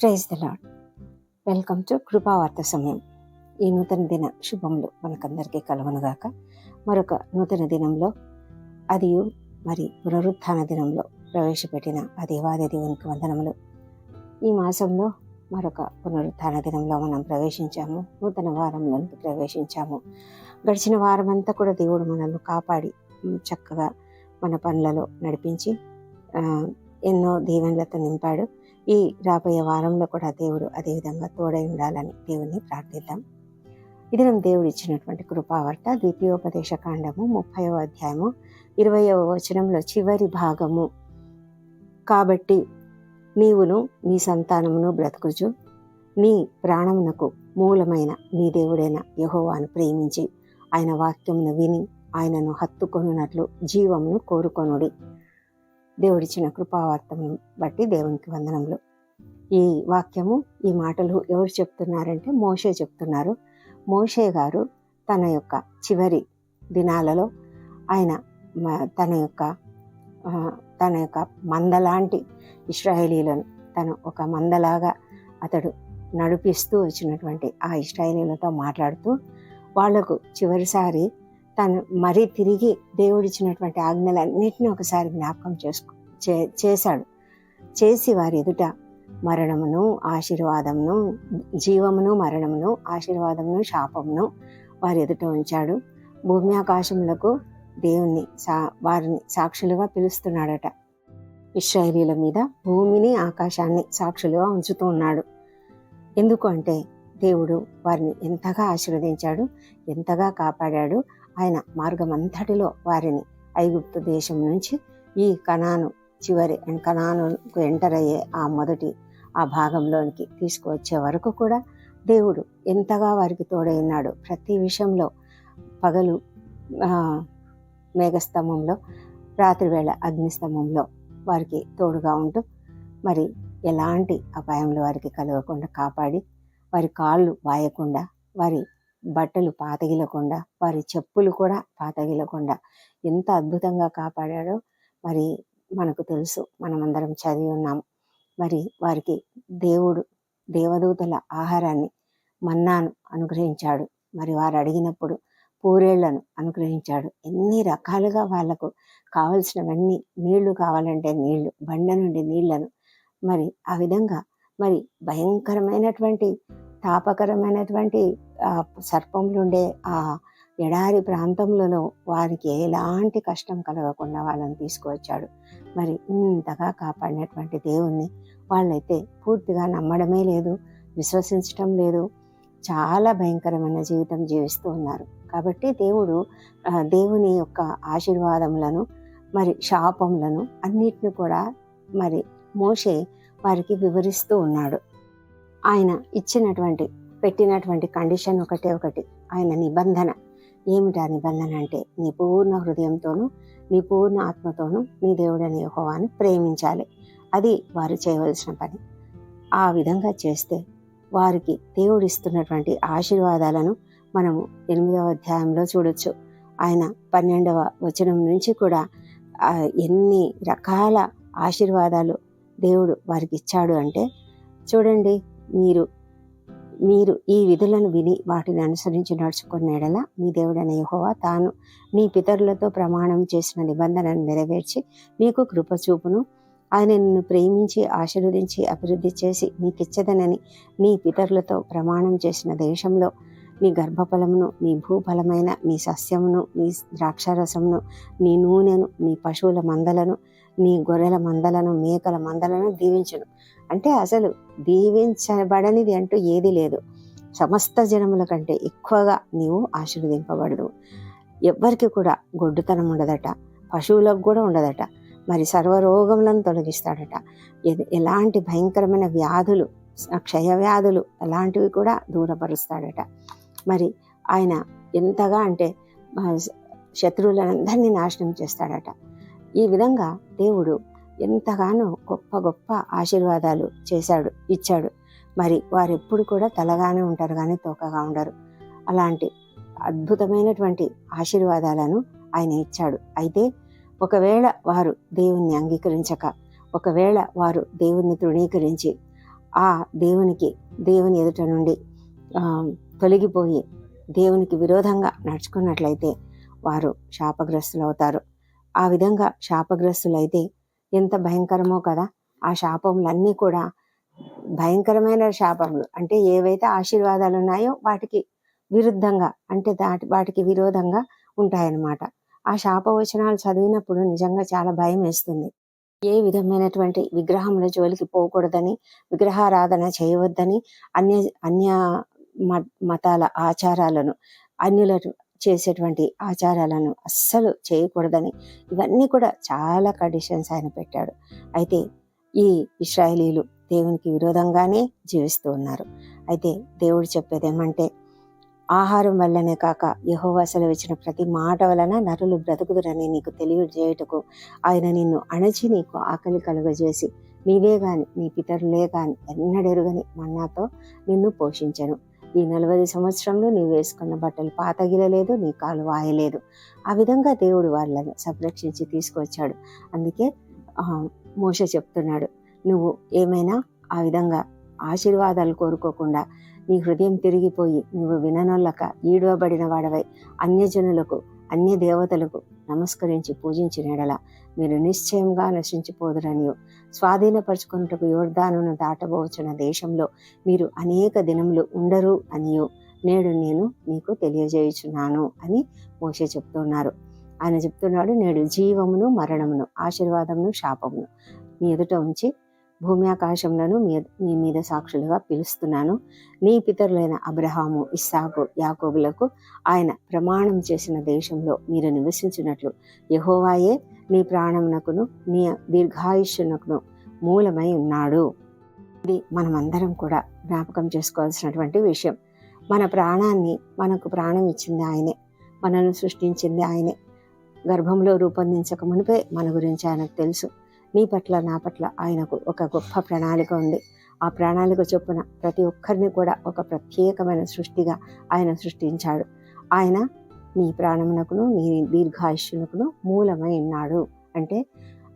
Praise the Lord. Welcome to కృపావార్త సమయం. ఈ నూతన దిన శుభములు మనకందరికీ కలుగునుగాక. మరొక నూతన దినంలో అదియు మరి పునరుత్థాన దినంలో ప్రవేశపెట్టిన ఆ దేవాది దేవునికి వందనములు. ఈ మాసంలో మరొక పునరుత్థాన దినంలో మనం ప్రవేశించాము. నూతన వారంలోనికి ప్రవేశించాము. గడిచిన వారమంతా కూడా దేవుడు మనల్ని కాపాడి చక్కగా మన పనులలో నడిపించి ఎన్నో దీవెనలతో నింపాడు. ఈ రాబోయే వారంలో కూడా దేవుడు అదేవిధంగా తోడై ఉండాలని దేవుణ్ణి ప్రార్థిద్దాం. ఇది మనం దేవుడు ఇచ్చినటువంటి కృపావార్త. ద్వితీయోపదేశ కాండము 30వ అధ్యాయము 20వ వచనంలో చివరి భాగము. కాబట్టి నీవును నీ సంతానమును బ్రతుకుచు నీ ప్రాణమునకు మూలమైన నీ దేవుడైన యెహోవాను ప్రేమించి ఆయన వాక్యమును విని ఆయనను హత్తుకొనున్నట్లు జీవమును కోరుకొనుడి. దేవుడిచ్చిన కృపావార్తను బట్టి దేవునికి వందనములు. ఈ వాక్యము, ఈ మాటలు ఎవరు చెప్తున్నారంటే మోషే చెప్తున్నారు. మోషే గారు తన యొక్క చివరి దినాలలో ఆయన తన యొక్క మందలాంటి ఇశ్రాయేలీలను తను ఒక మందలాగా అతడు నడిపిస్తూ వచ్చినటువంటి ఆ ఇశ్రాయేలీలతో మాట్లాడుతూ వాళ్లకు చివరిసారి తను మరీ తిరిగి దేవుడిచ్చినటువంటి ఆజ్ఞలన్నింటినీ ఒకసారి జ్ఞాపకం చేశాడు. చేసి వారి ఎదుట మరణమును ఆశీర్వాదమును, జీవమును మరణమును ఆశీర్వాదమును శాపమును వారి ఎదుట ఉంచాడు. భూమి ఆకాశములకు దేవుణ్ణి వారిని సాక్షులుగా పిలుస్తున్నాడట. ఇశ్రాయేలీల మీద భూమిని ఆకాశాన్ని సాక్షులుగా ఉంచుతూ ఉన్నాడు. ఎందుకు అంటే దేవుడు వారిని ఎంతగా ఆశీర్వదించాడు, ఎంతగా కాపాడాడు. ఆయన మార్గమంతటిలో వారిని ఐగుప్తు దేశం నుంచి ఈ కనాను చివరి కనానుకు ఎంటర్ అయ్యే ఆ భాగంలోనికి తీసుకువచ్చే వరకు కూడా దేవుడు ఎంతగా వారికి తోడై ఉన్నాడు. ప్రతి విషయంలో పగలు మేఘస్తంభంలో, రాత్రివేళ అగ్నిస్తంభంలో వారికి తోడుగా ఉంటూ మరి ఎలాంటి అపాయంలో వారికి కలగకుండా కాపాడి, వారి కాళ్ళు వాయకుండా, వారి బట్టలు పాతగిలకుండా, వారి చెప్పులు కూడా పాతగిలకుండా ఎంత అద్భుతంగా కాపాడాడో మరి మనకు తెలుసు. మనమందరం చదివి ఉన్నాము. మరి వారికి దేవుడు దేవదూతల ఆహారాన్ని, మన్నాను అనుగ్రహించాడు. మరి వారు అడిగినప్పుడు పూరేళ్లను అనుగ్రహించాడు. ఎన్ని రకాలుగా వాళ్లకు కావలసినవన్నీ, నీళ్లు కావాలంటే నీళ్లు, బండ నుండి నీళ్లను, మరి ఆ విధంగా మరి భయంకరమైనటువంటి తాపకరమైనటువంటి సర్పములు ఉండే ఆ ఎడారి ప్రాంతంలో వారికి ఎలాంటి కష్టం కలగకుండా వాళ్ళని తీసుకువచ్చాడు. మరి ఇంతగా కాపాడినటువంటి దేవుణ్ణి వాళ్ళైతే పూర్తిగా నమ్మడమే లేదు, విశ్వసించటం లేదు. చాలా భయంకరమైన జీవితం జీవిస్తూ ఉన్నారు. కాబట్టి దేవుని యొక్క ఆశీర్వాదములను మరి శాపములను అన్నిటిని కూడా మరి మోషే వారికి వివరిస్తూ ఉన్నాడు. ఆయన పెట్టినటువంటి కండిషన్ ఒకటి, ఆయన నిబంధన. ఏమిటా నిబంధన అంటే నీ పూర్ణ హృదయంతోనూ నీ పూర్ణ ఆత్మతోనూ నీ దేవుడైన యెహోవాను ప్రేమించాలి. అది వారు చేయవలసిన పని. ఆ విధంగా చేస్తే వారికి దేవుడిస్తున్నటువంటి ఆశీర్వాదాలను మనము 8వ అధ్యాయంలో చూడొచ్చు. ఆయన 12వ వచనం నుంచి కూడా ఎన్ని రకాల ఆశీర్వాదాలు దేవుడు వారికి ఇచ్చాడు అంటే చూడండి. మీరు ఈ విధులను విని వాటిని అనుసరించి నడుచుకున్న ఎడల మీ దేవుడైన యెహోవా తాను నీ పితరులతో ప్రమాణం చేసిన నిబంధనను నెరవేర్చి మీకు కృప చూపును. ఆయన నిన్ను ప్రేమించి ఆశీర్వదించి అభివృద్ధి చేసి నీకిచ్చదనని నీ పితరులతో ప్రమాణం చేసిన దేశంలో నీ గర్భఫలమును, నీ భూఫలమైన నీ సస్యమును, నీ ద్రాక్షారసమును, నీ నూనెను, నీ పశువుల మందలను, నీ గొర్రెల మందలను, మేకల మందలను దీవించును. అంటే అసలు దీవించబడనిది అంటూ ఏది లేదు. సమస్త జనముల కంటే ఎక్కువగా నీవు ఆశీర్వదింపబడదు. ఎవ్వరికి కూడా గొడ్డుతనం ఉండదట, పశువులకు కూడా ఉండదట. మరి సర్వరోగములను తొలగిస్తాడట. ఎలాంటి భయంకరమైన వ్యాధులు, క్షయవ్యాధులు అలాంటివి కూడా దూరపరుస్తాడట. మరి ఆయన ఎంతగా అంటే శత్రువులందరినీ నాశనం చేస్తాడట. ఈ విధంగా దేవుడు ఎంతగానో గొప్ప గొప్ప ఆశీర్వాదాలు ఇచ్చాడు. మరి వారు ఎప్పుడు కూడా తలగానే ఉంటారు కానీ తోకగా ఉండరు. అలాంటి అద్భుతమైనటువంటి ఆశీర్వాదాలను ఆయన ఇచ్చాడు. అయితే ఒకవేళ వారు దేవుణ్ణి అంగీకరించక, ఒకవేళ వారు దేవుణ్ణి తృణీకరించి ఆ దేవుని ఎదుట నుండి తొలగిపోయి దేవునికి విరోధంగా నడుచుకున్నట్లయితే వారు శాపగ్రస్తులవుతారు. ఆ విధంగా శాపగ్రస్తులైతే ఎంత భయంకరమో కదా. ఆ శాపములన్నీ కూడా భయంకరమైన శాపములు. అంటే ఏవైతే ఆశీర్వాదాలు ఉన్నాయో వాటికి విరుద్ధంగా, అంటే వాటికి విరోధంగా ఉంటాయన్నమాట. ఆ శాపవచనాలు చదివినప్పుడు నిజంగా చాలా భయం వేస్తుంది. ఏ విధమైనటువంటి విగ్రహముల జోలికి పోకూడదని, విగ్రహారాధన చేయవద్దని, అన్య మతాల ఆచారాలను, అన్యులను చేసేటువంటి ఆచారాలను అస్సలు చేయకూడదని, ఇవన్నీ కూడా చాలా కండిషన్స్ ఆయన పెట్టాడు. అయితే ఈ ఇశ్రాయేలీలు దేవునికి విరోధంగానే జీవిస్తూ ఉన్నారు. అయితే దేవుడు చెప్పేది ఏమంటే, ఆహారం వల్లనే కాక యెహోవా సెలవిచ్చిన ప్రతి మాట వలన నరులు బ్రతుకుదురని నీకు తెలియజేయుటకు ఆయన నిన్ను అణచి నీకు ఆకలి కలుగజేసి నీవే గాని నీ పితరులే గాని ఎన్నడెరుగని మన్నాతో నిన్ను పోషించెను. ఈ 40 సంవత్సరంలో నీవు వేసుకున్న బట్టలు పాతగిలలేదు, నీ కాలు వాయలేదు. ఆ విధంగా దేవుడు వాళ్ళను సంరక్షించి తీసుకొచ్చాడు. అందుకే మోషే చెప్తున్నాడు, నువ్వు ఏమైనా ఆ విధంగా ఆశీర్వాదాలు కోరుకోకుండా నీ హృదయం తిరిగిపోయి నువ్వు విననొల్లక ఈడవబడిన వాడవై అన్యజనులకు, అన్య దేవతలకు నమస్కరించి పూజించిన ఎడల మీరు నిశ్చయంగా నశించిపోదురనియు, స్వాధీనపరుచుకున్నట్టుకు యోర్దానును దాటబోచున్న దేశంలో మీరు అనేక దినములు ఉండరు అనియు నేడు నేను మీకు తెలియజేయుచున్నాను అని మోషే చెప్తున్నారు. ఆయన చెప్తున్నాడు, నేడు జీవమును మరణమును, ఆశీర్వాదమును శాపమును నీ ఎదుట ఉంచి భూమి ఆకాశములను నీ మీద సాక్షులుగా పిలుస్తున్నాను. నీ పితరులైన అబ్రహాము, ఇస్సాకు, యాకోబులకు ఆయన ప్రమాణం చేసిన దేశంలో మీరు నివసించినట్లు యెహోవాయే నీ ప్రాణమునకును నీ దీర్ఘాయుష్యునకును మూలమై ఉన్నాడు. ఇది మనమందరం కూడా జ్ఞాపకం చేసుకోవాల్సినటువంటి విషయం. మన ప్రాణాన్ని, మనకు ప్రాణం ఇచ్చింది ఆయనే, మనను సృష్టించింది ఆయనే. గర్భంలో రూపొందించక మునిపే మన గురించి ఆయనకు తెలుసు. నీ పట్ల, నా పట్ల ఆయనకు ఒక గొప్ప ప్రణాళిక ఉంది. ఆ ప్రణాళిక చొప్పున ప్రతి ఒక్కరిని కూడా ఒక ప్రత్యేకమైన సృష్టిగా ఆయన సృష్టించాడు. ఆయన నీ ప్రాణమునకును నీ దీర్ఘాయుష్యునకును మూలమై ఉన్నాడు. అంటే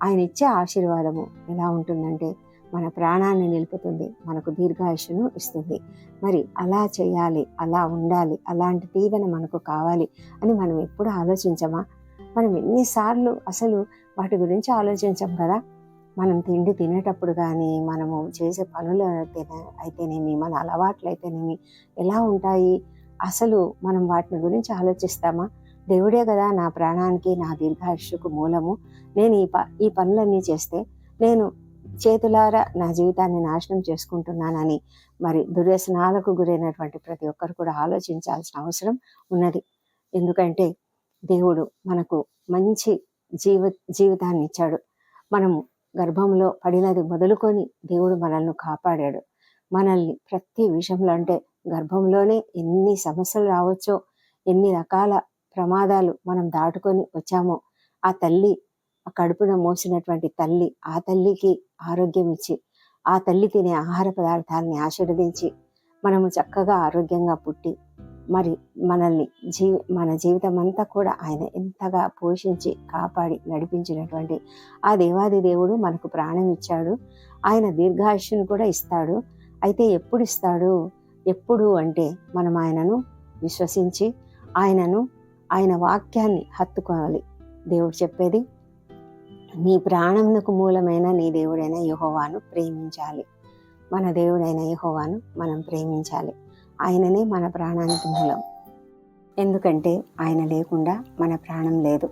ఆయన ఇచ్చే ఆశీర్వాదము ఎలా ఉంటుందంటే మన ప్రాణాన్ని నిలుపుతుంది, మనకు దీర్ఘాయుష్యును ఇస్తుంది. మరి అలా చేయాలి, అలా ఉండాలి, అలాంటి దీవెన మనకు కావాలి అని మనం ఎప్పుడు ఆలోచించమా? మనం ఎన్నిసార్లు అసలు వాటి గురించి ఆలోచించాం కదా. మనం తిండి తినేటప్పుడు కానీ, మనము చేసే పనులు అయితేనేమి, మన అలవాట్లు అయితేనేమి ఎలా ఉంటాయి, అసలు మనం వాటిని గురించి ఆలోచిస్తామా? దేవుడే కదా నా ప్రాణానికి, నా దీర్ఘాయుష్కు మూలము. నేను ఈ పనులన్నీ చేస్తే నేను చేతులారా నా జీవితాన్ని నాశనం చేసుకుంటున్నానని మరి దుర్వ్యసనాలకు గురైనటువంటి ప్రతి ఒక్కరు కూడా ఆలోచించాల్సిన అవసరం ఉన్నది. ఎందుకంటే దేవుడు మనకు మంచి జీవితాన్ని ఇచ్చాడు. మనము గర్భంలో పడినది మొదలుకొని దేవుడు మనల్ని కాపాడాడు. మనల్ని ప్రతి విషయంలో, అంటే గర్భంలోనే ఎన్ని సమస్యలు రావచ్చో, ఎన్ని రకాల ప్రమాదాలు మనం దాటుకొని వచ్చామో, ఆ తల్లి, ఆ కడుపున మోసినటువంటి తల్లి, ఆ తల్లికి ఆరోగ్యం ఇచ్చి, ఆ తల్లి తినే ఆహార పదార్థాలని ఆశీర్వదించి మనము చక్కగా ఆరోగ్యంగా పుట్టి మరి మనల్ని మన జీవితం అంతా కూడా ఆయన ఎంతగా పోషించి కాపాడి నడిపించినటువంటి ఆ దేవాది దేవుడు మనకు ప్రాణం ఇచ్చాడు. ఆయన దీర్ఘాయుష్యును కూడా ఇస్తాడు. అయితే ఎప్పుడు ఇస్తాడు? ఎప్పుడు అంటే మనం ఆయనను విశ్వసించి ఆయన వాక్యాన్ని హత్తుకోవాలి. దేవుడు చెప్పేది, నీ ప్రాణమునకు మూలమైన నీ దేవుడైన యెహోవాను ప్రేమించాలి. మన దేవుడైన యెహోవాను మనం ప్రేమించాలి. ఆయననే మన ప్రాణానికి మూలం. ఎందుకంటే ఆయన లేకుండా మన ప్రాణం లేదు.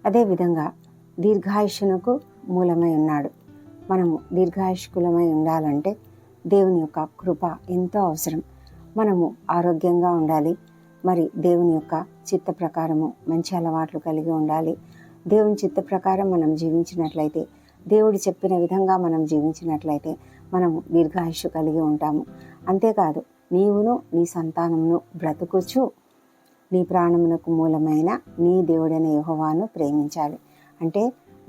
అదేవిధంగా దీర్ఘాయుష్యునకు మూలమై ఉన్నాడు. మనము దీర్ఘాయుష్కులమై ఉండాలంటే దేవుని యొక్క కృప ఎంతో అవసరం. మనము ఆరోగ్యంగా ఉండాలి. మరి దేవుని యొక్క చిత్త ప్రకారము మంచి అలవాట్లు కలిగి ఉండాలి. దేవుని చిత్త ప్రకారం మనం జీవించినట్లయితే, దేవుడు చెప్పిన విధంగా మనం జీవించినట్లయితే మనము దీర్ఘాయుష్షు కలిగి ఉంటాము. అంతేకాదు, నీవును నీ సంతానమును బ్రతుకుచు నీ ప్రాణమునకు మూలమైన నీ దేవుడైన యెహోవాను ప్రేమించాలి. అంటే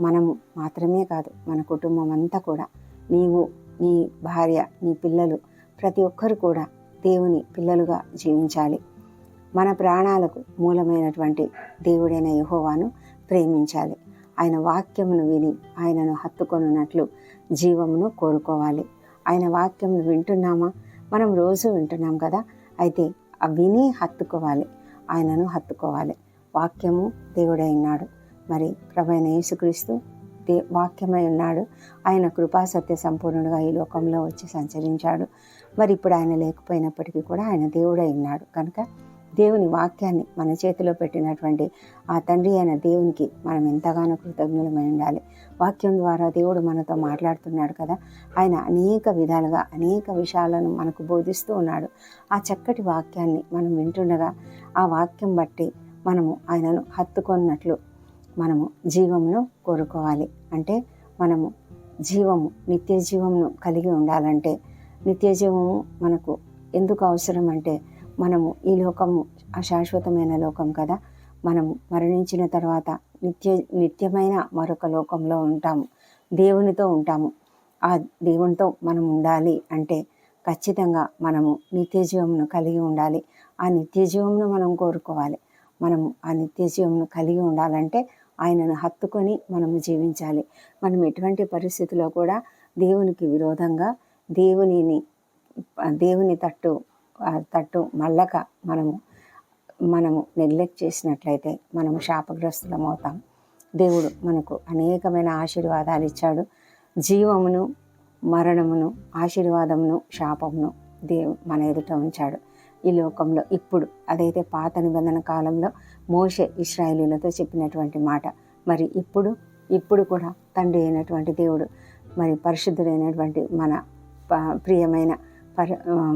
మనము మాత్రమే కాదు, మన కుటుంబం అంతా కూడా, నీవు, నీ భార్య, నీ పిల్లలు, ప్రతి ఒక్కరు కూడా దేవుని పిల్లలుగా జీవించాలి. మన ప్రాణాలకు మూలమైనటువంటి దేవుడైన యెహోవాను ప్రేమించాలి. ఆయన వాక్యమును విని ఆయనను హత్తుకొనున్నట్లు జీవమును కోరుకోవాలి. ఆయన వాక్యం వింటున్నామా? మనం రోజు వింటున్నాం కదా. అయితే విని హత్తుకోవాలి, ఆయనను హత్తుకోవాలి. వాక్యము దేవుడై ఉన్నాడు. మరి ప్రభువైన యేసుక్రీస్తు వాక్యమై ఉన్నాడు. ఆయన కృపా సత్య సంపూర్ణుడుగా ఈ లోకంలో వచ్చి సంచరించాడు. మరి ఇప్పుడు ఆయన లేకపోయినప్పటికీ కూడా ఆయన దేవుడై ఉన్నాడు. కనుక దేవుని వాక్యాన్ని మన చేతిలో పెట్టినటువంటి ఆ తండ్రి అయిన దేవునికి మనం ఎంతగానో కృతజ్ఞులమై ఉండాలి. వాక్యం ద్వారా దేవుడు మనతో మాట్లాడుతున్నాడు కదా. ఆయన అనేక విధాలుగా అనేక విషయాలను మనకు బోధిస్తూ ఉన్నాడు. ఆ చక్కటి వాక్యాన్ని మనం వింటుండగా ఆ వాక్యం బట్టి మనము ఆయనను హత్తుకున్నట్లు మనము జీవమును కోరుకోవాలి. అంటే మనము జీవము, నిత్య జీవమును కలిగి ఉండాలంటే, నిత్య జీవము మనకు ఎందుకు అవసరం అంటే, మనము ఈ లోకము అశాశ్వతమైన లోకం కదా. మనము మరణించిన తర్వాత నిత్యమైన మరొక లోకంలో ఉంటాము, దేవునితో ఉంటాము. ఆ దేవునితో మనం ఉండాలి అంటే ఖచ్చితంగా మనము నిత్య జీవమును కలిగి ఉండాలి. ఆ నిత్య జీవమును మనం కోరుకోవాలి. మనము ఆ నిత్య జీవమును కలిగి ఉండాలంటే ఆయనను హత్తుకొని మనము జీవించాలి. మనం ఎటువంటి పరిస్థితిలో కూడా దేవునికి విరోధంగా దేవుని తట్టు మళ్ళక మనము నెగ్లెక్ట్ చేసినట్లయితే మనము శాపగ్రస్తులం అవుతాం. దేవుడు మనకు అనేకమైన ఆశీర్వాదాలు ఇచ్చాడు. జీవమును, మరణమును, ఆశీర్వాదమును, శాపమును మన ఎదుట ఉంచాడు ఈ లోకంలో. ఇప్పుడు అదైతే పాత నిబంధన కాలంలో మోషే ఇశ్రాయేలీయులతో చెప్పినటువంటి మాట. మరి ఇప్పుడు కూడా తండ్రి అయినటువంటి దేవుడు, మరి పరిశుద్ధుడైనటువంటి మన ప్రియమైన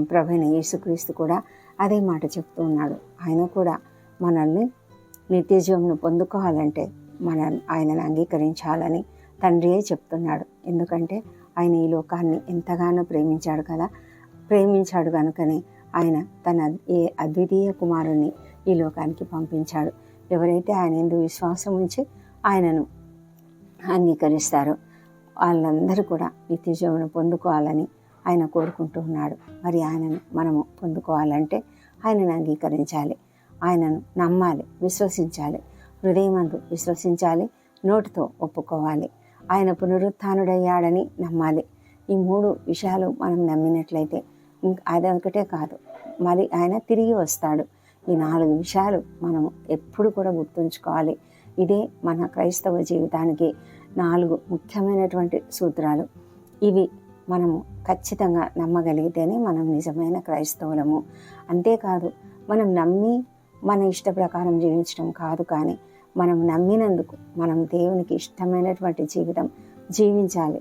ప్రభువైన యేసుక్రీస్తు కూడా అదే మాట చెప్తూ ఉన్నాడు. ఆయన కూడా మనల్ని నిత్య జీవమును పొందుకోవాలంటే ఆయనను అంగీకరించాలని తండ్రియే చెప్తున్నాడు. ఎందుకంటే ఆయన ఈ లోకాన్ని ఎంతగానో ప్రేమించాడు కదా. ప్రేమించాడు కనుకనే ఆయన తన అద్వితీయ కుమారుణ్ణి ఈ లోకానికి పంపించాడు. ఎవరైతే ఆయన యందు విశ్వాసం ఉంచి ఆయనను అంగీకరిస్తారో వాళ్ళందరూ కూడా నిత్య జీవమును పొందుకోవాలని ఆయన కోరుకుంటూ ఉన్నాడు. మరి ఆయనను మనము పొందుకోవాలంటే ఆయనను అంగీకరించాలి, ఆయనను నమ్మాలి, విశ్వసించాలి. హృదయమందు విశ్వసించాలి, నోటితో ఒప్పుకోవాలి. ఆయన పునరుత్థానుడయ్యాడని నమ్మాలి. ఈ 3 విషయాలు మనం నమ్మినట్లయితే అదొకటే కాదు, మరి ఆయన తిరిగి వస్తాడు. ఈ 4 విషయాలు మనము ఎప్పుడు కూడా గుర్తుంచుకోవాలి. ఇదే మన క్రైస్తవ జీవితానికి 4 ముఖ్యమైనటువంటి సూత్రాలు. ఇవి మనము ఖచ్చితంగా నమ్మగలిగితేనే మనం నిజమైన క్రైస్తవులము. అంతేకాదు, మనం నమ్మి మన ఇష్ట ప్రకారం జీవించడం కాదు, కానీ మనం నమ్మినందుకు మనం దేవునికి ఇష్టమైనటువంటి జీవితం జీవించాలి.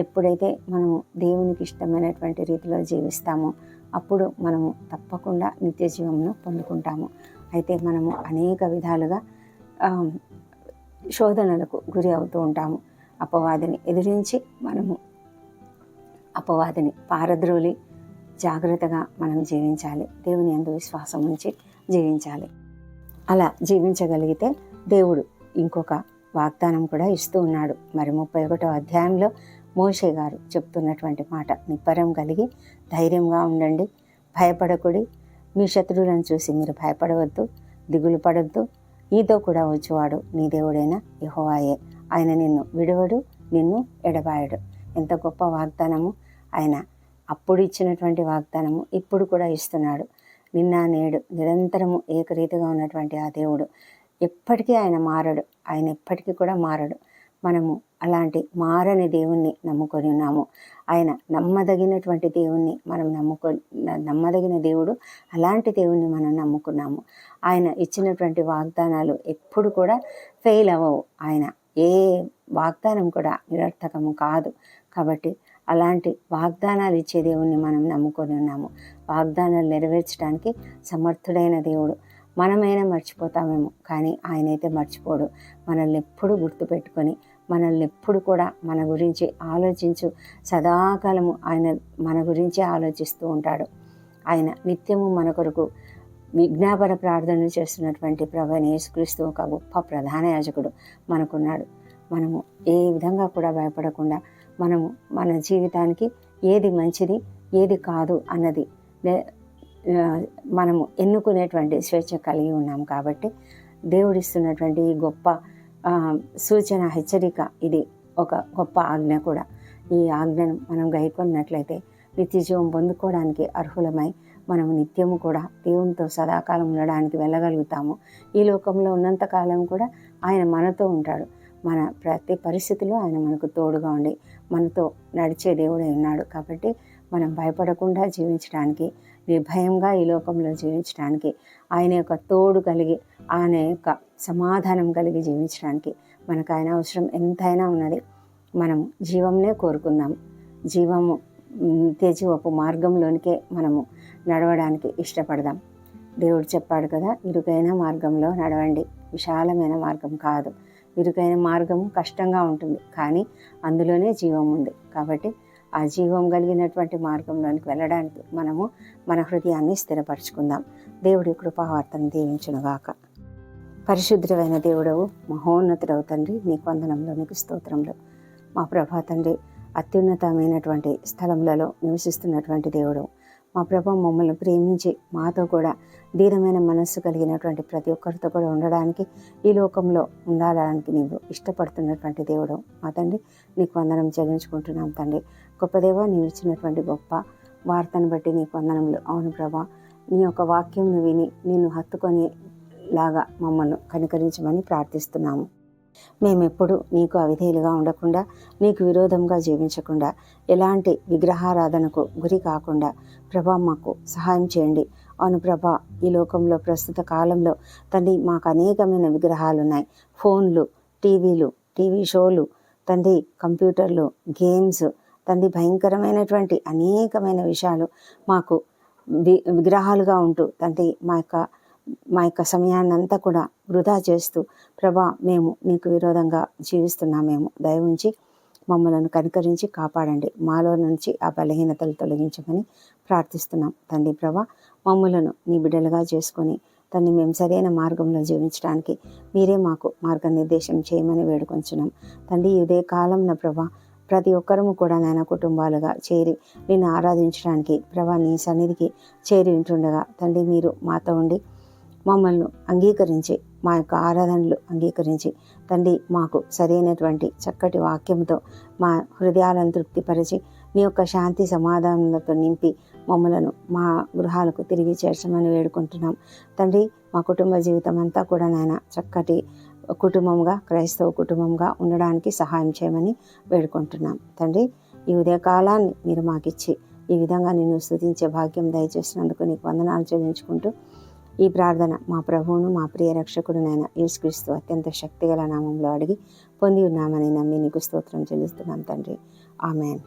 ఎప్పుడైతే మనము దేవునికి ఇష్టమైనటువంటి రీతిలో జీవిస్తామో అప్పుడు మనము తప్పకుండా నిత్య జీవమును పొందుకుంటాము. అయితే మనము అనేక విధాలుగా శోధనలకు గురి అవుతూ ఉంటాము. అపవాదిని ఎదిరించి మనము అపవాదిని పారద్రోలి జాగ్రత్తగా మనం జీవించాలి. దేవుని యందు విశ్వాసం ఉంచి జీవించాలి. అలా జీవించగలిగితే దేవుడు ఇంకొక వాగ్దానం కూడా ఇస్తూ ఉన్నాడు. మరి 31వ అధ్యాయంలో మోషే గారు చెప్తున్నటువంటి మాట, నిబ్బరం కలిగి ధైర్యంగా ఉండండి, భయపడకుడి. మీ శత్రువులను చూసి మీరు భయపడవద్దు, దిగులు పడొద్దు. నీతో కూడా వచ్చేవాడు నీ దేవుడైన యెహోవాయే. ఆయన నిన్ను విడువడు, నిన్ను ఎడబాయడు. ఎంత గొప్ప వాగ్దానము! ఆయన అప్పుడు ఇచ్చినటువంటి వాగ్దానము ఇప్పుడు కూడా ఇస్తున్నాడు. నిన్న నేడు నిరంతరము ఏకరీతిగా ఉన్నటువంటి ఆ దేవుడు ఎప్పటికీ ఆయన మారడు. ఆయన ఎప్పటికీ కూడా మారడు. మనము అలాంటి మారని దేవుణ్ణి నమ్ముకొని ఉన్నాము. ఆయన నమ్మదగినటువంటి దేవుణ్ణి మనం నమ్మదగిన దేవుడు. అలాంటి దేవుణ్ణి మనం నమ్ముకున్నాము. ఆయన ఇచ్చినటువంటి వాగ్దానాలు ఎప్పుడు కూడా ఫెయిల్ అవ్వవు. ఆయన ఏ వాగ్దానం కూడా నిరర్థకము కాదు. కాబట్టి అలాంటి వాగ్దానాలు ఇచ్చే దేవుణ్ణి మనం నమ్ముకొని ఉన్నాము. వాగ్దానాలు నెరవేర్చడానికి సమర్థుడైన దేవుడు. మనమైనా మర్చిపోతామేమో, కానీ ఆయనైతే మర్చిపోడు. మనల్ని ఎప్పుడు గుర్తుపెట్టుకొని మనల్ని ఎప్పుడు కూడా మన గురించి సదాకాలము ఆయన మన గురించే ఆలోచిస్తూ ఉంటాడు. ఆయన నిత్యము మన కొరకు విజ్ఞాపన ప్రార్థనలు చేస్తున్నటువంటి ప్రభువైన యేసుక్రీస్తు ఒక గొప్ప ప్రధాన యాజకుడు మనకున్నాడు. మనము ఏ విధంగా కూడా భయపడకుండా మనము మన జీవితానికి ఏది మంచిది ఏది కాదు అన్నది మనము ఎన్నుకునేటువంటి స్వేచ్ఛ కలిగి ఉన్నాం. కాబట్టి దేవుడిస్తున్నటువంటి ఈ గొప్ప హెచ్చరిక ఇది ఒక గొప్ప ఆజ్ఞ కూడా. ఈ ఆజ్ఞను మనం గైకొన్నట్లయితే నిత్య జీవం పొందుకోవడానికి అర్హులమై మనం నిత్యము కూడా దేవునితో సదాకాలం ఉండడానికి వెళ్ళగలుగుతాము. ఈ లోకంలో ఉన్నంతకాలం కూడా ఆయన మనతో ఉంటాడు. మన ప్రతి పరిస్థితిలో ఆయన మనకు తోడుగా ఉండి మనతో నడిచే దేవుడై ఉన్నాడు. కాబట్టి మనం భయపడకుండా జీవించడానికి, నిర్భయంగా ఈ లోకంలో జీవించడానికి, ఆయన యొక్క తోడు కలిగి, ఆయన యొక్క సమాధానం కలిగి జీవించడానికి మనకు ఆయన అవసరం ఎంతైనా ఉన్నది. మనము జీవంనే కోరుకుందాం. జీవము నిత్య జీవపు మార్గంలోనికే మనము నడవడానికి ఇష్టపడదాం. దేవుడు చెప్పాడు కదా, ఇరుకైన మార్గంలో నడవండి, విశాలమైన మార్గం కాదు. ఇరుకైన మార్గం కష్టంగా ఉంటుంది, కానీ అందులోనే జీవం ఉంది. కాబట్టి ఆ జీవం కలిగినటువంటి మార్గంలోనికి వెళ్ళడానికి మనము మన హృదయాన్ని స్థిరపరచుకుందాం. దేవుడి కృపావార్తను దీవించునుగాక. పరిశుద్ధమైన దేవుడవు, మహోన్నతుడవు తండ్రి, నీకు వందనంలో, నీకు స్తోత్రంలో. మా ప్రభా తండ్రి, అత్యున్నతమైనటువంటి స్థలములలో నివసిస్తున్నటువంటి దేవుడు, మా ప్రభా మమ్మల్ని ప్రేమించి మాతో కూడా ధీరమైన మనస్సు కలిగినటువంటి ప్రతి ఒక్కరితో కూడా ఉండడానికి, ఈ లోకంలో ఉండాలని నీవు ఇష్టపడుతున్నటువంటి దేవుడు మా తండ్రి, నీకు వందనం చెల్లించుకుంటున్నాం తండ్రి. గొప్ప దేవా, నీవు ఇచ్చినటువంటి గొప్ప వార్తను బట్టి నీకు వందనములు. అవును ప్రభా, నీ యొక్క వాక్యంను విని నిన్ను హత్తుకొని లాగా మమ్మల్ని కనికరించమని ప్రార్థిస్తున్నాము. మేమెప్పుడు నీకు అవిధేయులుగా ఉండకుండా, నీకు విరోధంగా జీవించకుండా, ఎలాంటి విగ్రహారాధనకు గురి కాకుండా ప్రభా మాకు సహాయం చేయండి. అవును ప్రభా, ఈ లోకంలో ప్రస్తుత కాలంలో తండ్రి మాకు అనేకమైన విగ్రహాలు ఉన్నాయి. ఫోన్లు, టీవీ షోలు తండ్రి, కంప్యూటర్లు, గేమ్స్ తండ్రి, భయంకరమైనటువంటి అనేకమైన విషయాలు మాకు విగ్రహాలుగా ఉంటూ తండ్రి మా యొక్క సమయాన్ని అంతా కూడా వృధా చేస్తూ ప్రభా మేము నీకు విరోధంగా జీవిస్తున్నామేమో. దయ ఉంచి మమ్మలను కనికరించి కాపాడండి. మాలో నుంచి ఆ బలహీనతలు తొలగించమని ప్రార్థిస్తున్నాం తండ్రి. ప్రభా, మమ్మలను నీ బిడ్డలుగా చేసుకొని తండ్రి మేము సరైన మార్గంలో జీవించడానికి మీరే మాకు మార్గనిర్దేశం చేయమని వేడుకొంచున్నాం తండ్రి. ఇదే కాలంలో ప్రభా ప్రతి ఒక్కరము కూడా నాయన కుటుంబాలుగా చేరి నిన్ను ఆరాధించడానికి ప్రభా నీ సన్నిధికి చేరి ఉంటుండగా తండ్రి, మీరు మాతో ఉండి మమ్మల్ని అంగీకరించి, మా యొక్క ఆరాధనలు అంగీకరించి తండ్రి మాకు సరైనటువంటి చక్కటి వాక్యంతో మా హృదయాలను తృప్తిపరిచి నీ యొక్క శాంతి సమాధానాలతో నింపి మమ్మలను మా గృహాలకు తిరిగి చేర్చమని వేడుకుంటున్నాం తండ్రి. మా కుటుంబ జీవితం అంతా కూడా నాయన చక్కటి కుటుంబంగా, క్రైస్తవ కుటుంబంగా ఉండడానికి సహాయం చేయమని వేడుకుంటున్నాం తండ్రి. ఈ ఉదయకాలాన్ని మీరు మాకిచ్చి ఈ విధంగా నిన్ను స్తుతించే భాగ్యం దయచేసినందుకు నీకు వందనాలు చెల్లించుకుంటూ ఈ ప్రార్థన మా ప్రభువును, మా ప్రియ రక్షకుడునైన యేసుక్రీస్తు అత్యంత శక్తిగల నామంలో అడిగి పొంది ఉన్నామని నమ్మి నీకు స్తోత్రం చెల్లిస్తున్నాం తండ్రి. ఆమెన్.